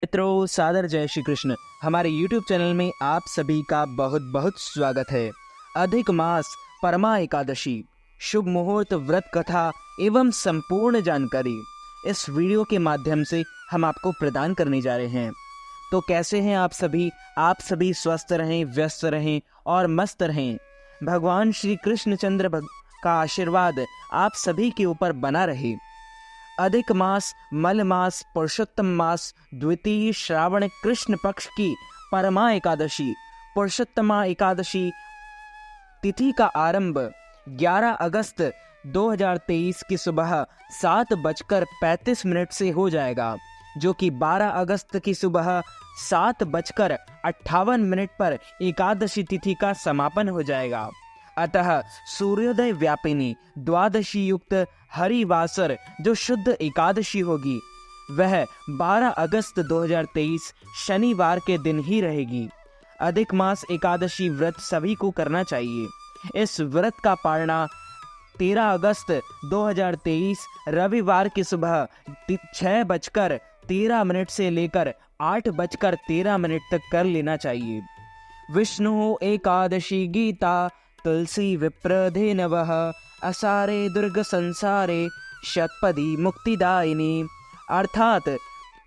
मित्रों, सादर जय श्री कृष्ण। हमारे YouTube चैनल में आप सभी का बहुत बहुत स्वागत है। अधिक मास परमा एकादशी शुभ मुहूर्त व्रत कथा एवं संपूर्ण जानकारी इस वीडियो के माध्यम से हम आपको प्रदान करने जा रहे हैं। तो कैसे हैं आप सभी? आप सभी स्वस्थ रहें, व्यस्त रहें और मस्त रहें। भगवान श्री कृष्णचंद्र का आशीर्वाद आप सभी के ऊपर बना रहे। अधिक मास, मल मास, पुरुषोत्तम मास, द्वितीय श्रावण कृष्ण पक्ष की परमा एकादशी, पुरुषोत्तमा एकादशी तिथि का आरंभ 11 अगस्त 2023 की सुबह 7:35 से हो जाएगा, जो कि 12 अगस्त की सुबह 7:58 पर एकादशी तिथि का समापन हो जाएगा। अतः सूर्योदय व्यापिनी द्वादशी युक्त हरिवासर जो शुद्ध एकादशी होगी वह 12 अगस्त 2023 शनिवार के दिन ही रहेगी। अधिक मास एकादशी व्रत सभी को करना चाहिए। इस व्रत का पारणा 13 अगस्त 2023 रविवार की सुबह 6:13 से लेकर 8:13 तक कर लेना चाहिए। विष्णु एकादशी गीता तुलसी विप्रधे नवः असारे दुर्ग संसारे शतपदी मुक्तिदायिनी। अर्थात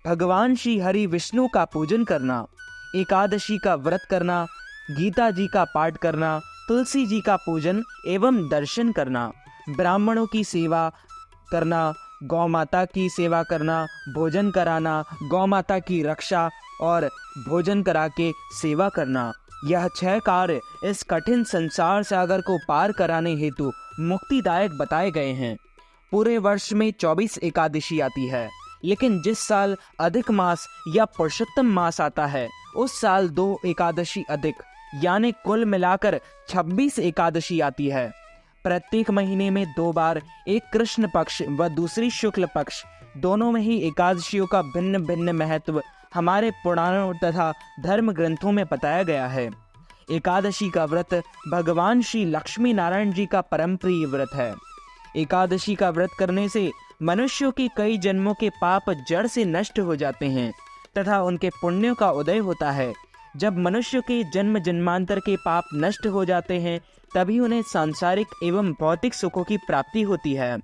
भगवान श्री हरि विष्णु का पूजन करना, एकादशी का व्रत करना, गीता जी का पाठ करना, तुलसी जी का पूजन एवं दर्शन करना, ब्राह्मणों की सेवा करना, गौ माता की सेवा करना, भोजन कराना, गौ माता की रक्षा और भोजन करा के सेवा करना, यह 6 कार्य इस कठिन संसार सागर को पार कराने हेतु मुक्तिदायक बताए गए हैं। पूरे वर्ष में 24 एकादशी आती है, लेकिन जिस साल अधिक मास या पुरुषोत्तम मास आता है उस साल 2 एकादशी अधिक यानी कुल मिलाकर 26 एकादशी आती है। प्रत्येक महीने में 2 बार, एक कृष्ण पक्ष व दूसरी शुक्ल पक्ष, दोनों में ही एकादशियों का भिन्न भिन्न महत्व हमारे पुराणों तथा धर्म ग्रंथों में बताया गया है। एकादशी का व्रत भगवान श्री लक्ष्मी नारायण जी का परम प्रिय व्रत है। एकादशी का व्रत करने से मनुष्यों के कई जन्मों के पाप जड़ से नष्ट हो जाते हैं तथा उनके पुण्यों का उदय होता है। जब मनुष्य के जन्म जन्मांतर के पाप नष्ट हो जाते हैं तभी उन्हें सांसारिक एवं भौतिक सुखों की प्राप्ति होती है।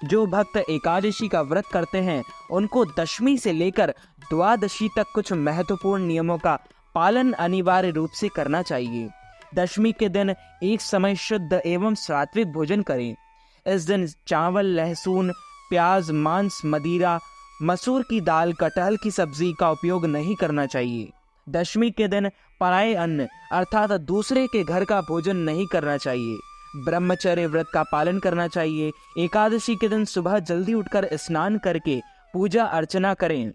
जो भक्त एकादशी का व्रत करते हैं उनको दशमी से लेकर द्वादशी तक कुछ महत्वपूर्ण नियमों का पालन अनिवार्य रूप से करना चाहिए। दशमी के दिन एक समय शुद्ध एवं सात्विक भोजन करें। इस दिन चावल, लहसुन, प्याज, मांस, मदिरा, मसूर की दाल, कटहल की सब्जी का उपयोग नहीं करना चाहिए। दशमी के दिन पराये अन्न अर्थात दूसरे के घर का भोजन नहीं करना चाहिए। ब्रह्मचर्य व्रत का पालन करना चाहिए। एकादशी के दिन सुबह जल्दी उठकर स्नान करके पूजा अर्चना करें।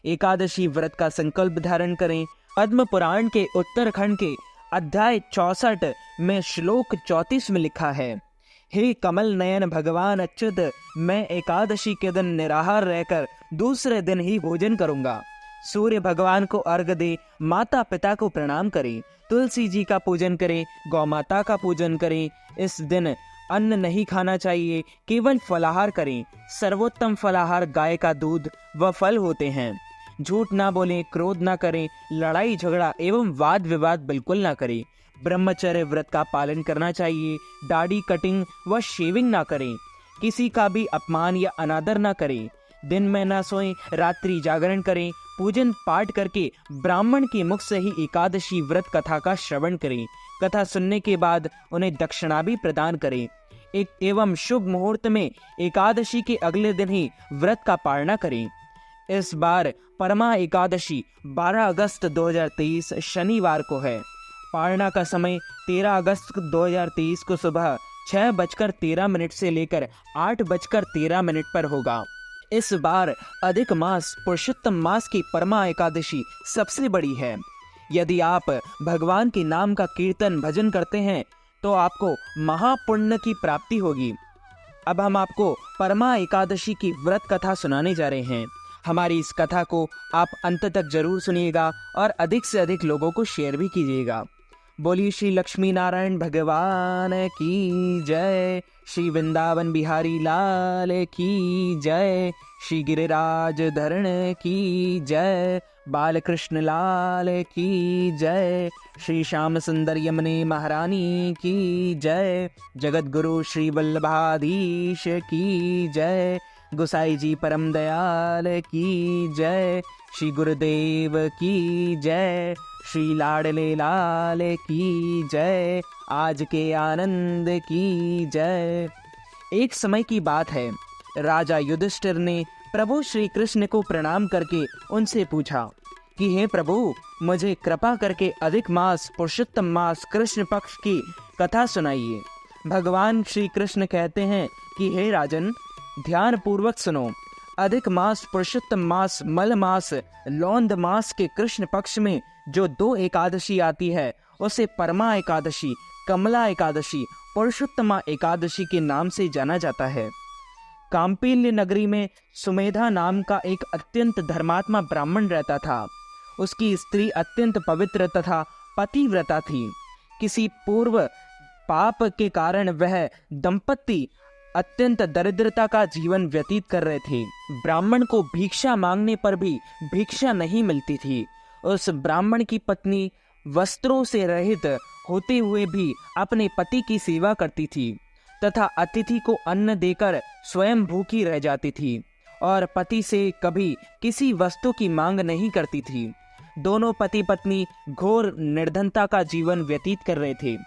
एकादशी व्रत का संकल्प धारण करें। पद्म पुराण के उत्तरखंड के अध्याय 64 में श्लोक 34 में लिखा है, हे कमल नयन भगवान अच्युत, मैं एकादशी के दिन निराहार रहकर दूसरे दिन ही भोजन करूंगा। सूर्य भगवान को अर्घ्य दे, माता पिता को प्रणाम करें, तुलसी जी का पूजन करें, गौ माता का पूजन करें। इस दिन अन्न नहीं खाना चाहिए, केवल फलाहार करें। सर्वोत्तम फलाहार गाय का दूध व फल होते हैं। झूठ ना बोलें, क्रोध ना करें, लड़ाई झगड़ा एवं वाद विवाद बिल्कुल ना करें। ब्रह्मचर्य व्रत का पालन करना चाहिए। दाढ़ी कटिंग व शेविंग ना करें। किसी का भी अपमान या अनादर ना करें। दिन में ना सोएं, रात्रि जागरण करें। पूजन पाठ करके ब्राह्मण के मुख से ही एकादशी व्रत कथा का श्रवण करें। कथा सुनने के बाद उन्हें दक्षिणा भी प्रदान करें। एवं शुभ मुहूर्त में एकादशी के अगले दिन ही व्रत का पारणा करें। इस बार परमा एकादशी 12 अगस्त 2023 शनिवार को है। पारणा का समय 13 अगस्त 2023 को सुबह 6:13 से लेकर 8:13 पर होगा। इस बार अधिक मास पुरुषोत्तम मास की परमा एकादशी सबसे बड़ी है। यदि आप भगवान के नाम का कीर्तन भजन करते हैं तो आपको महापुण्य की प्राप्ति होगी। अब हम आपको परमा एकादशी की व्रत कथा सुनाने जा रहे हैं। हमारी इस कथा को आप अंत तक जरूर सुनिएगा और अधिक से अधिक लोगों को शेयर भी कीजिएगा। बोलिए श्री लक्ष्मी नारायण भगवान की जय। श्री वृंदावन बिहारी लाल की जय। श्री गिरिराज धरण की जय। बालकृष्ण लाल की जय। श्री श्याम सुंदर यमुने महारानी की जय। जगत गुरु श्री वल्लभाधीश की जय। गोसाई जी परम दयाल की जय। श्री गुरुदेव की जय। श्री लाडले लाल की जय। आज के आनंद की जय। एक समय की बात है, राजा युधिष्ठिर ने प्रभु श्री कृष्ण को प्रणाम करके उनसे पूछा कि हे प्रभु, मुझे कृपा करके अधिक मास पुरुषोत्तम मास कृष्ण पक्ष की कथा सुनाइए। भगवान श्री कृष्ण कहते हैं कि हे राजन, ध्यान पूर्वक सुनो। अधिक मास पुरुषोत्तम मास मल मास लौंद मास के कृष्ण पक्ष में जो 2 एकादशी आती है उसे परमा एकादशी, कमला एकादशी, पुरुषोत्तमा एकादशी के नाम से जाना जाता है। कांपिल्य नगरी में सुमेधा नाम का एक अत्यंत धर्मात्मा ब्राह्मण रहता था। उसकी स्त्री अत्यंत पवित्र तथा पतिव्रता थी। किसी पूर्व पाप के कारण वह दंपति अत्यंत दरिद्रता का जीवन व्यतीत कर रहे थे। ब्राह्मण को भिक्षा मांगने पर भी भिक्षा नहीं मिलती थी। उस ब्राह्मण की पत्नी वस्त्रों से रहित होते हुए भी अपने पति की सेवा करती थी तथा अतिथि को अन्न देकर स्वयं भूखी रह जाती थी और पति से कभी किसी वस्तु की मांग नहीं करती थी। दोनों पति पत्नी घोर निर्धनता का जीवन व्यतीत कर रहे थे।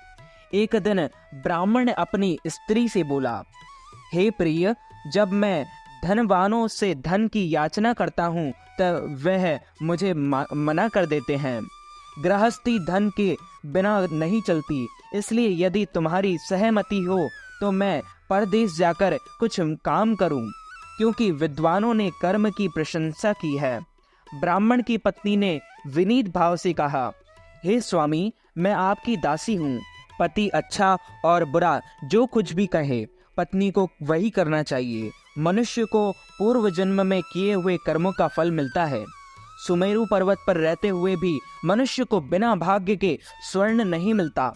एक दिन ब्राह्मण अपनी स्त्री से बोला, हे प्रिय, जब मैं धनवानों से धन की याचना करता हूँ तब वह मुझे मना कर देते हैं। गृहस्थी धन के बिना नहीं चलती, इसलिए यदि तुम्हारी सहमति हो तो मैं परदेश जाकर कुछ काम करूं, क्योंकि विद्वानों ने कर्म की प्रशंसा की है। ब्राह्मण की पत्नी ने विनीत भाव से कहा, हे स्वामी, मैं आपकी दासी हूँ। पति अच्छा और बुरा जो कुछ भी कहे, पत्नी को वही करना चाहिए। मनुष्य को पूर्व जन्म में किए हुए कर्मों का फल मिलता है। सुमेरु पर्वत पर रहते हुए भी मनुष्य को बिना भाग्य के स्वर्ण नहीं मिलता।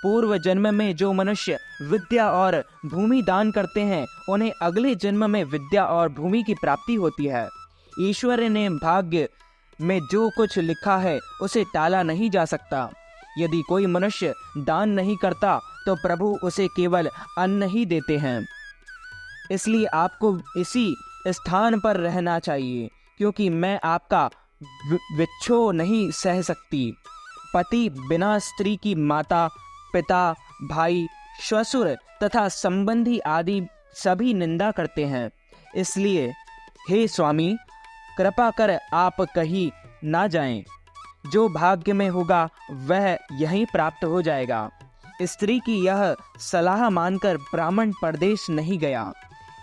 पूर्व जन्म में जो मनुष्य विद्या और भूमि दान करते हैं उन्हें अगले जन्म में विद्या और भूमि की प्राप्ति होती है। ईश्वर ने भाग्य में जो कुछ लिखा है उसे टाला नहीं जा सकता। यदि कोई मनुष्य दान नहीं करता तो प्रभु उसे केवल अन्न ही देते हैं। इसलिए आपको इसी स्थान पर रहना चाहिए, क्योंकि मैं आपका विच्छोह नहीं सह सकती। पति बिना स्त्री की माता, पिता, भाई, श्वशुर तथा संबंधी आदि सभी निंदा करते हैं। इसलिए हे स्वामी, कृपा कर आप कहीं ना जाएं। जो भाग्य में होगा वह यहीं प्राप्त हो जाएगा। स्त्री की यह सलाह मानकर ब्राह्मण परदेश नहीं गया।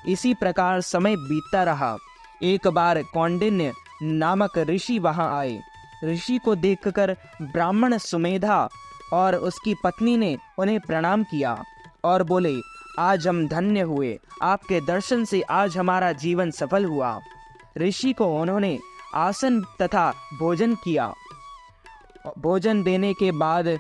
इसी प्रकार समय बीतता रहा। एक बार कौंडिन्य नामक ऋषि वहां आए। ऋषि को देखकर ब्राह्मण सुमेधा और उसकी पत्नी ने उन्हें प्रणाम किया और बोले, आज हम धन्य हुए, आपके दर्शन से आज हमारा जीवन सफल हुआ। ऋषि को उन्होंने आसन तथा भोजन किया। भोजन देने के बाद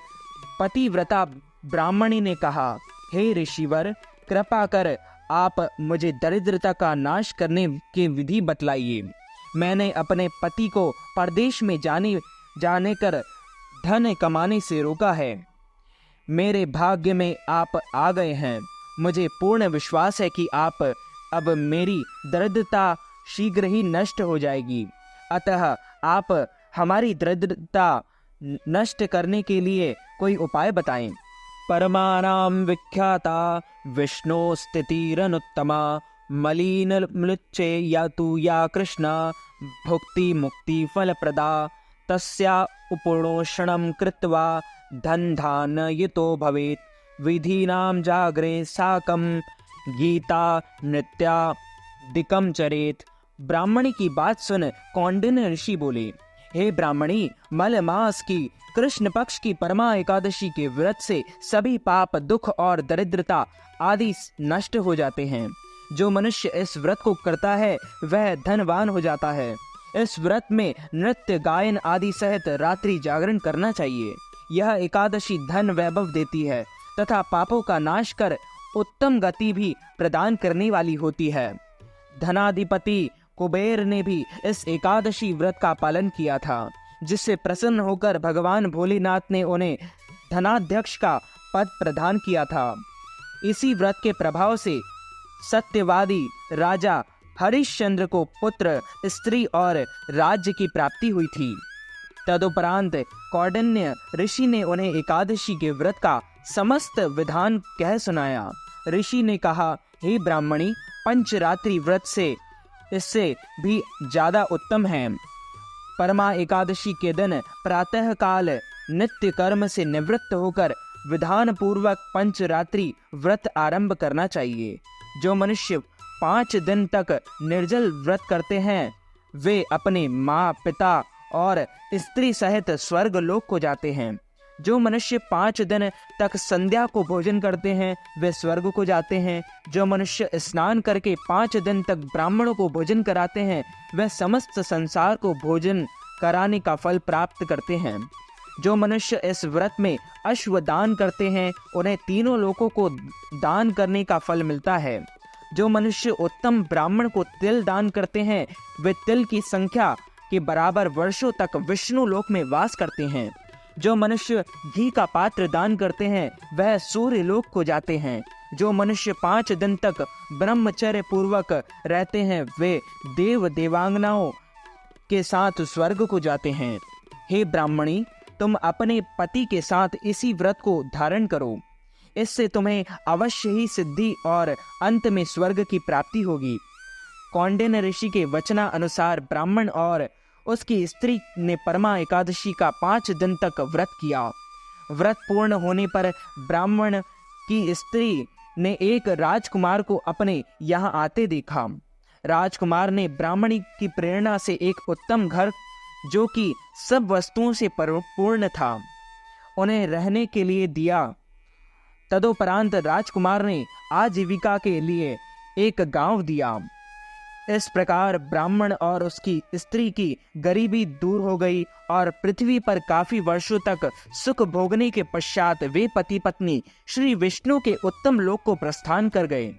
पतिव्रता ब्राह्मणी ने कहा, हे ऋषिवर, कृपा कर आप मुझे दरिद्रता का नाश करने की विधि बतलाइए। मैंने अपने पति को परदेश में जाने कर धन कमाने से रोका है। मेरे भाग्य में आप आ गए हैं। मुझे पूर्ण विश्वास है कि आप अब मेरी दरिद्रता शीघ्र ही नष्ट हो जाएगी। अतः आप हमारी दरिद्रता नष्ट करने के लिए कोई उपाय बताएं। परमानाम विख्याता विष्णु स्थितिरनुत्तमा मलिन मृच्छे या तु या कृष्णा भुक्ति मुक्ति फल प्रदा तस्या उपोषणं कृत्वा धन धान यतो भवेत् विधीनां जाग्रे साकं गीता नृत्यादिकं चरेत। ब्राह्मणी की बात सुन कौंडिन्य ऋषि बोले, हे ब्राह्मणी, मल मास की कृष्ण पक्ष की परमा एकादशी के व्रत से सभी पाप, दुख और दरिद्रता आदि नष्ट हो जाते हैं। जो मनुष्य इस व्रत को करता है वह धनवान हो जाता है। इस व्रत में नृत्य, गायन आदि सहित रात्रि जागरण करना चाहिए। यह एकादशी धन वैभव देती है तथा पापों का नाश कर उत्तम गति भी प्रदान करने वाली होती है। धनाधिपति कुबेर ने भी इस एकादशी व्रत का पालन किया था, जिससे प्रसन्न होकर भगवान भोलेनाथ ने उन्हें धनाध्यक्ष का पद प्रदान किया था। इसी व्रत के प्रभाव से सत्यवादी राजा हरिश्चंद्र को पुत्र, स्त्री और राज्य की प्राप्ति हुई थी। तदुपरांत कौंडिन्य ऋषि ने उन्हें एकादशी के व्रत का समस्त विधान कह सुनाया। ऋषि ने कहा, हे ब्राह्मणी, पंचरात्रि व्रत से इससे भी ज्यादा उत्तम है। परमा एकादशी के दिन प्रातः काल नित्य कर्म से निवृत्त होकर विधान पूर्वक पंचरात्रि व्रत आरंभ करना चाहिए। जो मनुष्य 5 दिन तक निर्जल व्रत करते हैं वे अपने माँ, पिता और स्त्री सहित स्वर्ग लोक को जाते हैं। जो मनुष्य 5 दिन तक संध्या को भोजन करते हैं वे स्वर्ग को जाते हैं। जो मनुष्य स्नान करके 5 दिन तक ब्राह्मणों को भोजन कराते हैं वे समस्त संसार को भोजन कराने का फल प्राप्त करते हैं। जो मनुष्य इस व्रत में अश्वदान करते हैं उन्हें तीनों लोकों को दान करने का फल मिलता है। जो मनुष्य उत्तम ब्राह्मण को तिल दान करते हैं वे तिल की संख्या के बराबर वर्षों तक विष्णु लोक में वास करते हैं। जो मनुष्य घी का पात्र दान करते हैं वह सूर्य लोक को जाते हैं। जो मनुष्य 5 दिन तक ब्रह्मचर्य पूर्वक रहते हैं वे देव देवांगनाओं के साथ स्वर्ग को जाते हैं। हे ब्राह्मणी, तुम अपने पति के साथ इसी व्रत को धारण करो, इससे तुम्हें अवश्य ही सिद्धि और अंत में स्वर्ग की प्राप्ति होगी। कौंडिन्य ऋषि के वचना अनुसार ब्राह्मण और उसकी स्त्री ने परमा एकादशी का 5 दिन तक व्रत किया। व्रत पूर्ण होने पर ब्राह्मण की स्त्री ने एक राजकुमार को अपने यहाँ आते देखा। राजकुमार ने ब्राह्मणी की प्रेरणा से एक उत्तम घर, जो कि सब वस्तुओं से परिपूर्ण था, उन्हें रहने के लिए दिया। तदुपरांत राजकुमार ने आजीविका के लिए एक गांव दिया। इस प्रकार ब्राह्मण और उसकी स्त्री की गरीबी दूर हो गई और पृथ्वी पर काफी वर्षों तक सुख भोगने के पश्चात वे पति पत्नी श्री विष्णु के उत्तम लोक को प्रस्थान कर गए।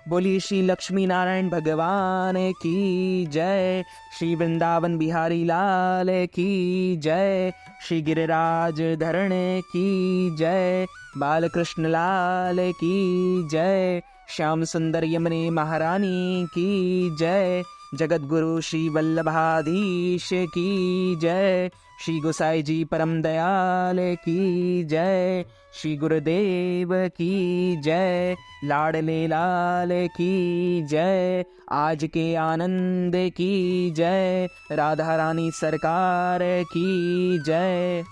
बोलिए श्री लक्ष्मी नारायण भगवान की जय। श्री वृंदावन बिहारी लाल की जय। श्री गिरिराज धरण की जय। बालकृष्ण लाल की जय। श्याम सुंदर यमुने महारानी की जय। जगत गुरु श्री वल्लभाधीश की जय। श्री गोसाई जी परम दयाल की जय। श्री गुरुदेव की जय। लाडले लाल की जय। आज के आनंद की जय। राधा रानी सरकार की जय।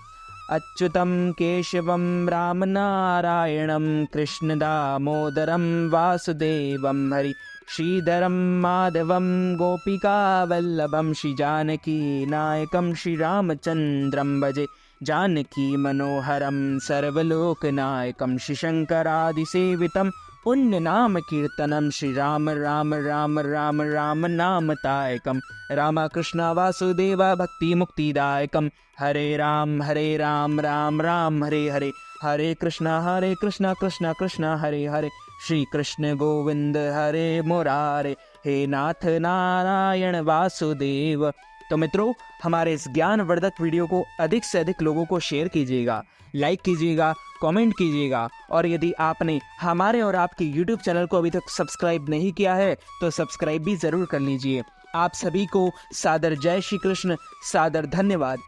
अच्युतम केशवम राम नारायणम कृष्ण दामोदरम वासुदेवम हरि श्रीधरम माधवम गोपिका वल्लभम श्री जानकी नायकम श्री रामचंद्रम भजे जानकी मनोहरम सर्वलोकनायकम श्री शंकरादिसेवितम पुण्य नाम कीर्तनम श्री राम राम राम राम राम नामतायकम रामकृष्ण वासुदेव भक्ति मुक्तिदायकम हरे राम राम राम हरे हरे हरे कृष्ण कृष्ण कृष्ण हरे हरे श्री कृष्ण गोविंद हरे मुरारे हे नाथ नारायण वासुदेव। तो मित्रों, हमारे इस ज्ञानवर्धक वीडियो को अधिक से अधिक लोगों को शेयर कीजिएगा, लाइक कीजिएगा, कमेंट कीजिएगा और यदि आपने हमारे और आपके YouTube चैनल को अभी तक सब्सक्राइब नहीं किया है तो सब्सक्राइब भी ज़रूर कर लीजिए। आप सभी को सादर जय श्री कृष्ण, सादर धन्यवाद।